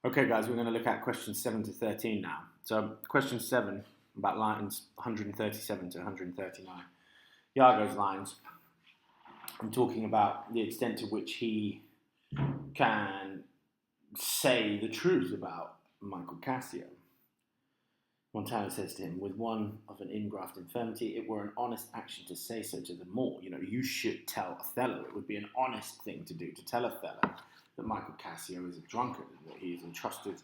Okay, guys, we're going to look at questions 7 to 13 now. So, question 7, about lines 137 to 139. Iago's lines. I'm talking about the extent to which he can say the truth about Michael Cassio. Montano says to him, with one of an ingraft infirmity, it were an honest action to say so to the more. You should tell Othello. It would be an honest thing to do, to tell Othello that Michael Cassio is a drunkard and that he has entrusted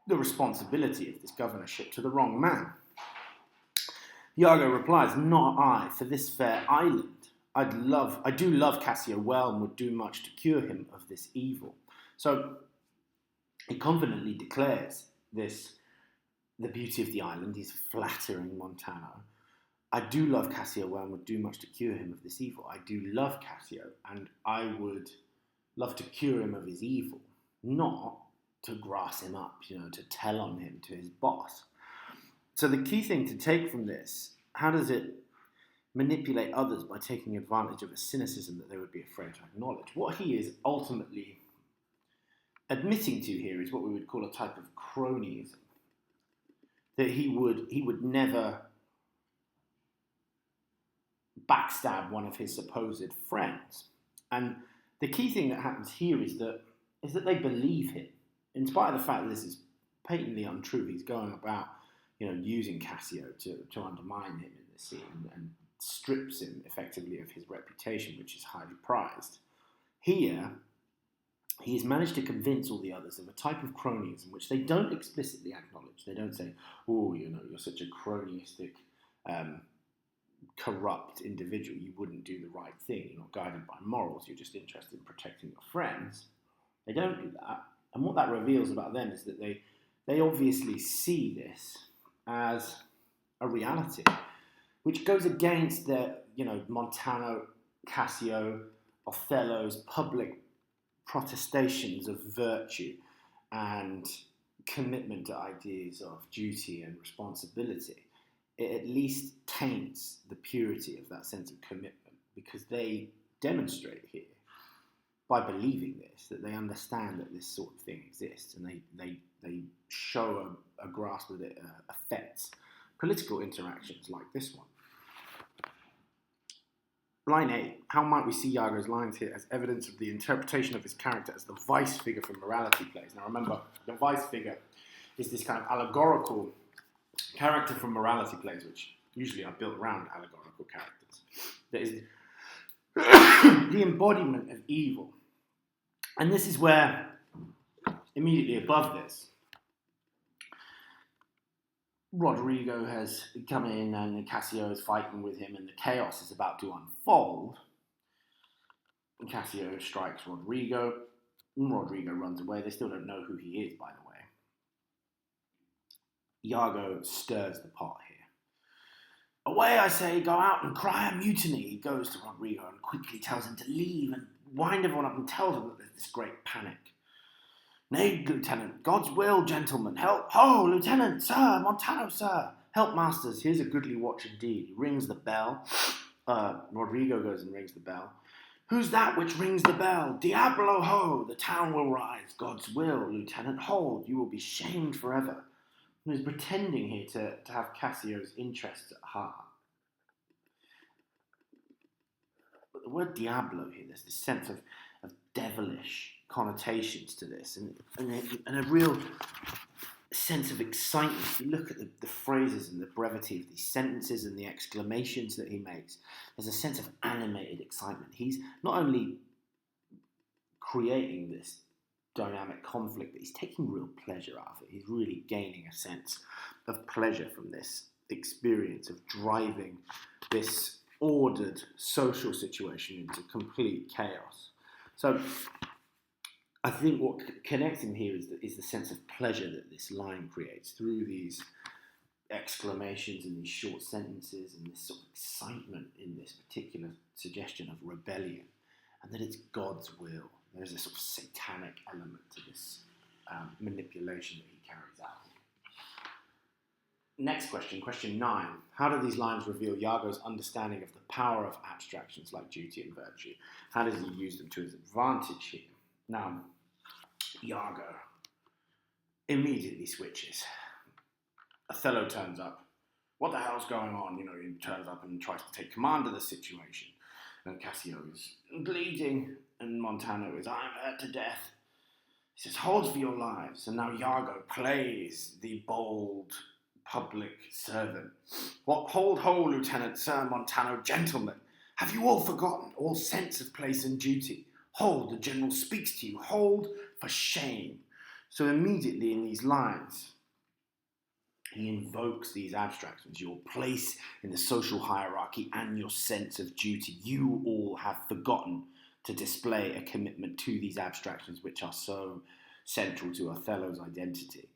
the responsibility of this governorship to the wrong man. Iago replies, not I, for this fair island. I do love Cassio well and would do much to cure him of this evil. So he confidently declares the beauty of the island. He's flattering Montano. I do love Cassio well and would do much to cure him of this evil. I do love Cassio and I would love to cure him of his evil, not to grass him up, to tell on him to his boss. So the key thing to take from this, how does it manipulate others by taking advantage of a cynicism that they would be afraid to acknowledge? What he is ultimately admitting to here is what we would call a type of cronyism. That he would never backstab one of his supposed friends. And the key thing that happens here is that they believe him. In spite of the fact that this is patently untrue, he's going about, using Cassio to undermine him in this scene and strips him effectively of his reputation, which is highly prized. Here, he has managed to convince all the others of a type of cronyism which they don't explicitly acknowledge. They don't say, oh, you're such a cronyistic, corrupt individual. You wouldn't do the right thing. You're not guided by morals. You're just interested in protecting your friends. They don't do that. And what that reveals about them is that they obviously see this as a reality, which goes against their, Montano, Cassio, Othello's public protestations of virtue and commitment to ideas of duty and responsibility. It at least taints the purity of that sense of commitment, because they demonstrate here, by believing this, that they understand that this sort of thing exists, and they show a grasp that it affects political interactions like this one. Line 8. How might we see Iago's lines here as evidence of the interpretation of his character as the vice figure from morality plays? Now remember, the vice figure is this kind of allegorical character from morality plays, which usually are built around allegorical characters. That is the embodiment of evil. And this is where, immediately above this, Rodrigo has come in and Cassio is fighting with him and the chaos is about to unfold. And Cassio strikes Rodrigo and Rodrigo runs away. They still don't know who he is, by the way. Iago stirs the pot here. Away, I say, go out and cry a mutiny. He goes to Rodrigo and quickly tells him to leave and wind everyone up and tells them that there's this great panic. Nay, Lieutenant, God's will, gentlemen, help! Ho, Lieutenant, sir, Montano, sir, help, masters, here's a goodly watch indeed. He rings the bell. Rodrigo goes and rings the bell. Who's that which rings the bell? Diablo, ho, the town will rise. God's will, Lieutenant, hold, you will be shamed forever. And he's pretending here to have Cassio's interests at heart. But the word Diablo here, there's this sense of devilish connotations to this, and a real sense of excitement. If you look at the phrases and the brevity of these sentences and the exclamations that he makes, there's a sense of animated excitement. He's not only creating this dynamic conflict, but he's taking real pleasure out of it. He's really gaining a sense of pleasure from this experience of driving this ordered social situation into complete chaos. So I think what connects him here is the sense of pleasure that this line creates through these exclamations and these short sentences and this sort of excitement in this particular suggestion of rebellion, and that it's God's will. There's a sort of satanic element to this manipulation that he carries out. Next question, question 9. How do these lines reveal Iago's understanding of the power of abstractions like duty and virtue? How does he use them to his advantage here? Now, Iago immediately switches. Othello turns up. What the hell's going on? He turns up and tries to take command of the situation. And Cassio is bleeding, and Montano is, I'm hurt to death. He says, hold for your lives. And now Iago plays the bold public servant. What, hold, Lieutenant, Sir Montano, gentlemen. Have you all forgotten all sense of place and duty? Hold, the general speaks to you. Hold, for shame. So immediately in these lines, he invokes these abstractions, your place in the social hierarchy and your sense of duty. You all have forgotten to display a commitment to these abstractions, which are so central to Othello's identity.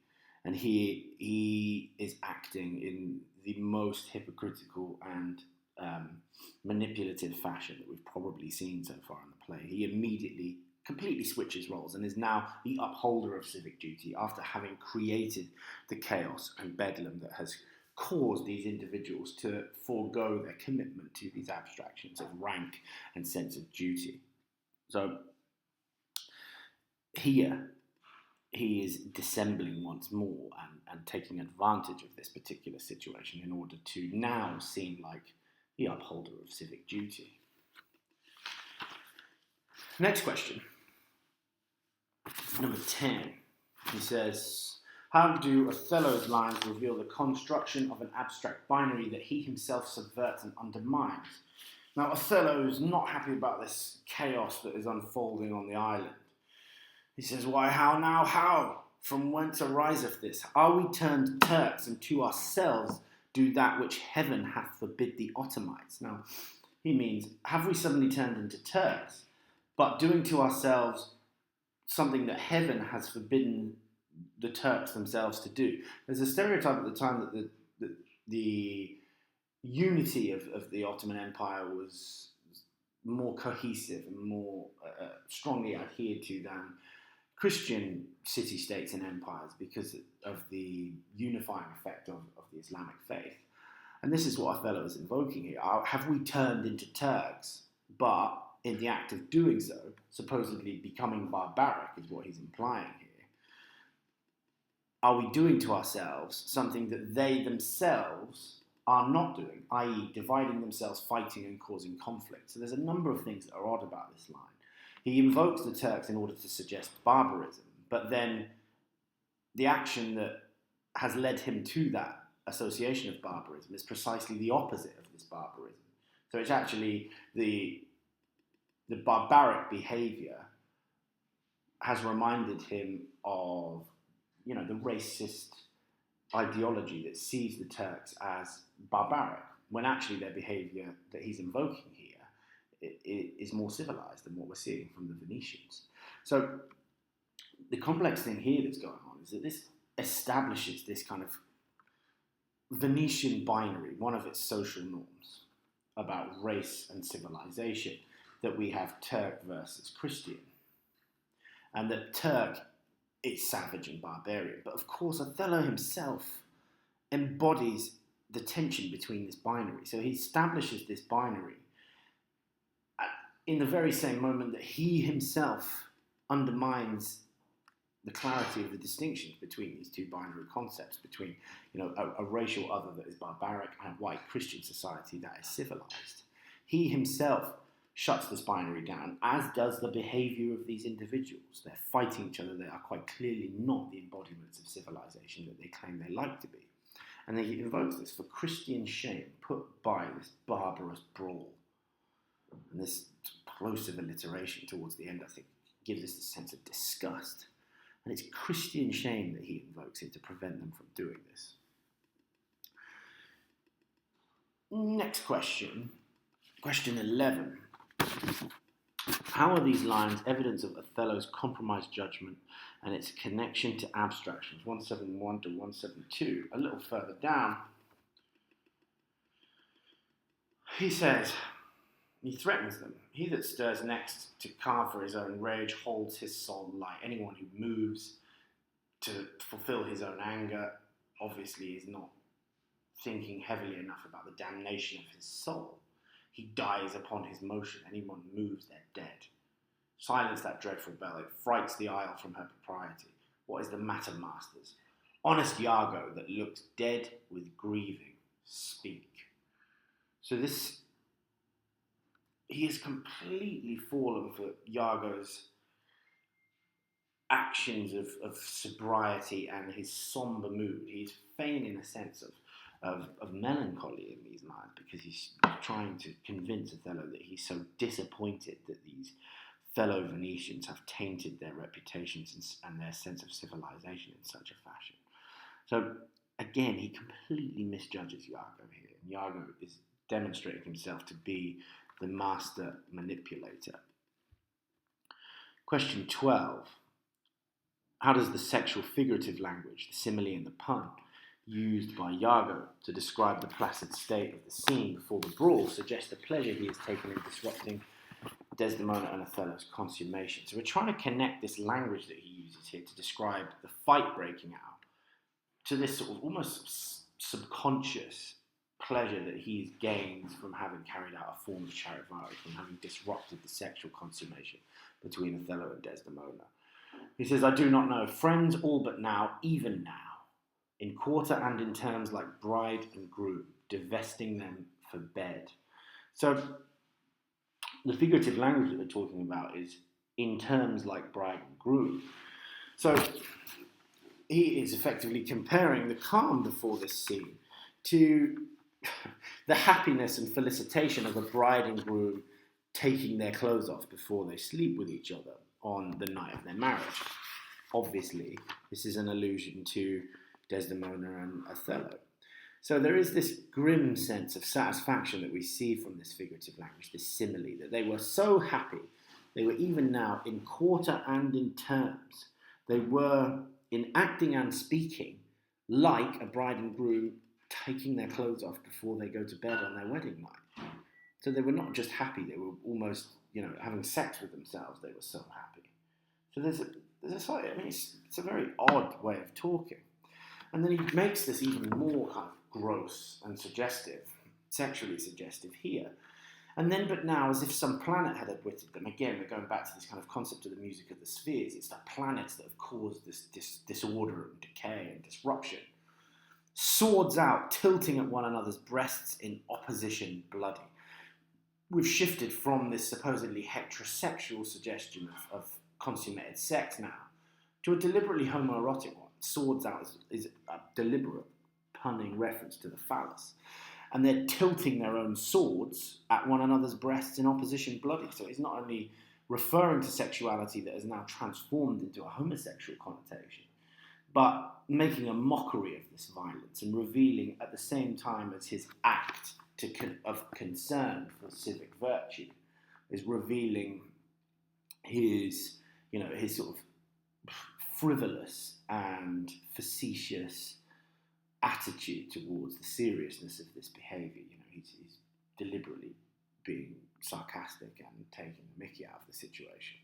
And he is acting in the most hypocritical and manipulative fashion that we've probably seen so far in the play. He immediately completely switches roles and is now the upholder of civic duty after having created the chaos and bedlam that has caused these individuals to forego their commitment to these abstractions of rank and sense of duty. So here he is dissembling once more and taking advantage of this particular situation in order to now seem like the upholder of civic duty. Next question. Number 10. He says, how do Othello's lines reveal the construction of an abstract binary that he himself subverts and undermines? Now, Othello is not happy about this chaos that is unfolding on the island. He says, why, how now, how? From whence ariseth this? Are we turned Turks, and to ourselves do that which heaven hath forbid the Ottomites? Now, he means, have we suddenly turned into Turks, but doing to ourselves something that heaven has forbidden the Turks themselves to do? There's a stereotype at the time that the unity of the Ottoman Empire was more cohesive and more strongly adhered to than Christian city-states and empires because of the unifying effect of the Islamic faith. And this is what Othello is invoking here. Have we turned into Turks, but in the act of doing so, supposedly becoming barbaric is what he's implying here. Are we doing to ourselves something that they themselves are not doing, i.e. dividing themselves, fighting and causing conflict? So there's a number of things that are odd about this line. He invokes the Turks in order to suggest barbarism, but then the action that has led him to that association of barbarism is precisely the opposite of this barbarism. So it's actually the barbaric behaviour has reminded him of, the racist ideology that sees the Turks as barbaric, when actually their behaviour that he's invoking here is more civilized than what we're seeing from the Venetians. So the complex thing here that's going on is that this establishes this kind of Venetian binary, one of its social norms about race and civilization, that we have Turk versus Christian, and that Turk is savage and barbarian. But of course, Othello himself embodies the tension between this binary. So he establishes this binary in the very same moment that he himself undermines the clarity of the distinctions between these two binary concepts, between a racial other that is barbaric and a white Christian society that is civilized. He himself shuts this binary down, as does the behaviour of these individuals. They're fighting each other. They are quite clearly not the embodiments of civilization that they claim they like to be. And then he invokes this for Christian shame put by this barbarous brawl. And this plosive alliteration towards the end, I think, gives us a sense of disgust. And it's Christian shame that he invokes here to prevent them from doing this. Next question, question 11. How are these lines evidence of Othello's compromised judgment and its connection to abstractions? 171 to 172. A little further down, he says, he threatens them. He that stirs next to carve for his own rage holds his soul light. Anyone who moves to fulfill his own anger obviously is not thinking heavily enough about the damnation of his soul. He dies upon his motion. Anyone moves, they're dead. Silence that dreadful bell. It frights the isle from her propriety. What is the matter, masters? Honest Iago that looks dead with grieving, speak. So he has completely fallen for Iago's actions of sobriety and his somber mood. He's feigning a sense of melancholy in these lines because he's trying to convince Othello that he's so disappointed that these fellow Venetians have tainted their reputations and their sense of civilization in such a fashion. So again, he completely misjudges Iago here. And Iago is demonstrating himself to be the master manipulator. Question 12. How does the sexual figurative language, the simile and the pun, used by Iago to describe the placid state of the scene before the brawl suggest the pleasure he has taken in disrupting Desdemona and Othello's consummation? So we're trying to connect this language that he uses here to describe the fight breaking out to this sort of almost subconscious pleasure that he's gained from having carried out a form of charivari, from having disrupted the sexual consummation between Othello and Desdemona. He says, I do not know, friends all but now, even now, in quarter and in terms like bride and groom, divesting them for bed. So the figurative language that we're talking about is in terms like bride and groom. So he is effectively comparing the calm before this scene to the happiness and felicitation of a bride and groom taking their clothes off before they sleep with each other on the night of their marriage. Obviously, this is an allusion to Desdemona and Othello. So there is this grim sense of satisfaction that we see from this figurative language, this simile, that they were so happy, they were even now in quarter and in terms. They were in acting and speaking like a bride and groom taking their clothes off before they go to bed on their wedding night. So they were not just happy, they were almost, having sex with themselves. They were so happy. So there's a slightly, it's a very odd way of talking. And then he makes this even more kind of gross and suggestive, sexually suggestive here. And then, but now, as if some planet had outwitted them, again, we're going back to this kind of concept of the music of the spheres. It's the planets that have caused this disorder and decay and disruption. Swords out, tilting at one another's breasts in opposition bloody. We've shifted from this supposedly heterosexual suggestion of consummated sex now to a deliberately homoerotic one. Swords out is a deliberate punning reference to the phallus. And they're tilting their own swords at one another's breasts in opposition bloody. So it's not only referring to sexuality that has now transformed into a homosexual connotation, but making a mockery of this violence and revealing at the same time as his act of concern for civic virtue is revealing his sort of frivolous and facetious attitude towards the seriousness of this behaviour. He's deliberately being sarcastic and taking the mickey out of the situation.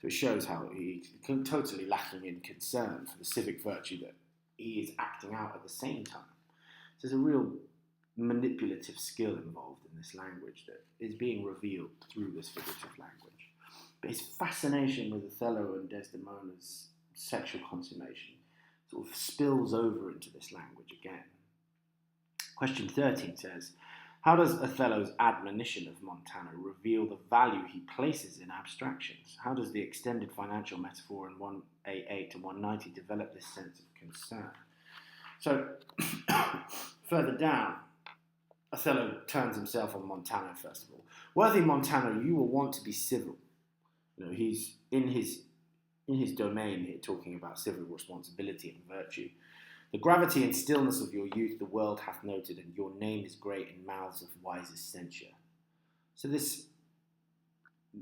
So it shows how he's totally lacking in concern for the civic virtue that he is acting out at the same time. So there's a real manipulative skill involved in this language that is being revealed through this figurative language. But his fascination with Othello and Desdemona's sexual consummation sort of spills over into this language again. Question 13 says, how does Othello's admonition of Montano reveal the value he places in abstractions? How does the extended financial metaphor in 188 to 190 develop this sense of concern? So, further down, Othello turns himself on Montano first of all. Worthy Montano, you will want to be civil. He's in his domain here talking about civil responsibility and virtue. The gravity and stillness of your youth the world hath noted, and your name is great in mouths of wisest censure. So the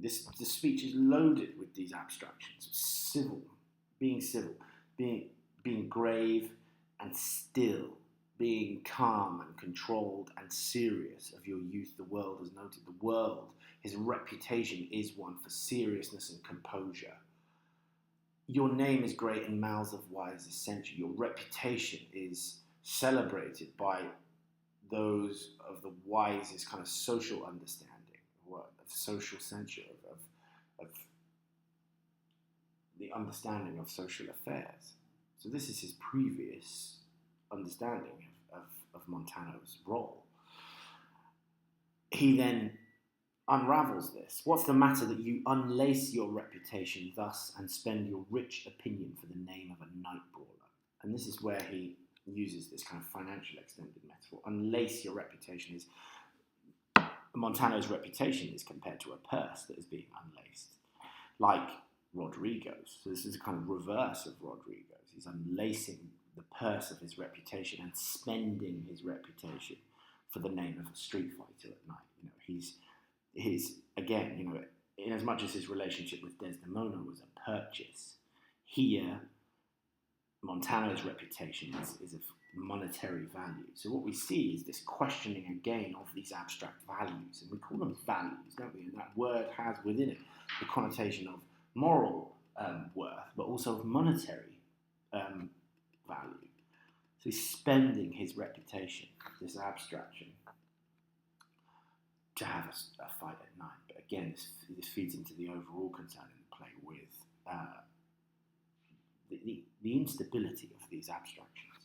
speech is loaded with these abstractions. Civil, being grave and still, being calm and controlled and serious of your youth the world has noted. The world, his reputation is one for seriousness and composure. Your name is great in mouths of wisest censure. Your reputation is celebrated by those of the wisest kind of social understanding, of social censure, of the understanding of social affairs. So this is his previous understanding of Montano's role. He then unravels this. What's the matter that you unlace your reputation thus and spend your rich opinion for the name of a night brawler? And this is where he uses this kind of financial extended metaphor. Unlace your reputation is, Montano's reputation is compared to a purse that is being unlaced, like Rodrigo's. So this is a kind of reverse of Rodrigo's. He's unlacing the purse of his reputation and spending his reputation for the name of a street fighter at night. He's again, in as much as his relationship with Desdemona was a purchase, here Montano's reputation is of monetary value. So what we see is this questioning again of these abstract values, and we call them values, don't we? And that word has within it the connotation of moral worth, but also of monetary value. So he's spending his reputation, this abstraction, to have a fight at night. But again, this feeds into the overall concern in the play with the instability of these abstractions.